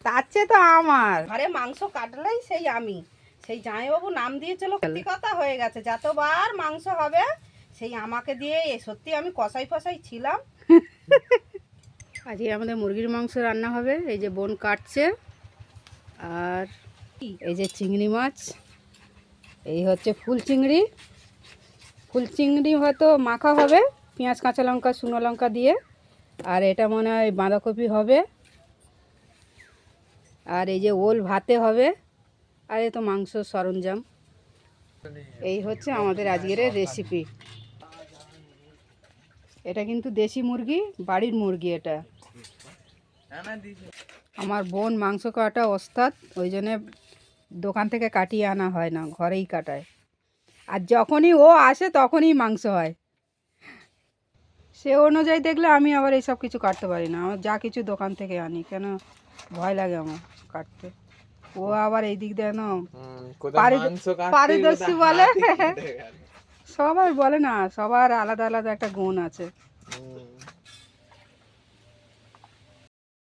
তার চেয়ে তো আমার ঘরে মাংস কাটলেই সেই আমি সেই জামাইবাবু নাম দিয়েছিল, সত্যি কথা হয়ে গেছে। যতবার মাংস হবে সেই আমাকে দিয়ে, সত্যি আমি কষাই ফসাই ছিলাম। আজকে আমাদের মুরগির মাংস রান্না হবে। এই যে বোন কাটছে, আর এই যে চিংড়ি মাছ, এই হচ্ছে ফুল চিংড়ি। ফুল চিংড়ি হয়তো মাখা হবে পেঁয়াজ কাঁচা লঙ্কা শুকনো লঙ্কা দিয়ে, আর এটা মনে হয় বাঁধাকপি হবে, আর এই যে ওল ভাতে হবে, আর এই তো মাংস সরঞ্জাম। এই হচ্ছে আমাদের আজকের রেসিপি। এটা কিন্তু দেশি মুরগি, বাড়ির মুরগি এটা। আমার বোন মাংস কাটা ওস্তাদ, ওই জন্যে দোকান থেকে কাটিয়ে আনা হয় না, ঘরেই কাটায়। আর যখনই ও আসে তখনই মাংস হয়। সে অনুযায়ী দেখলে আমি আবার এইসব কিছু কাটতে পারি না, আমার যা কিছু দোকান থেকে আনি, কেন ভয় লাগে আমার কাটতে। ও আবার এই দিক দিয়ে পারদর্শী বলে। সবাই বলে না, সবার আলাদা আলাদা একটা গুণ আছে।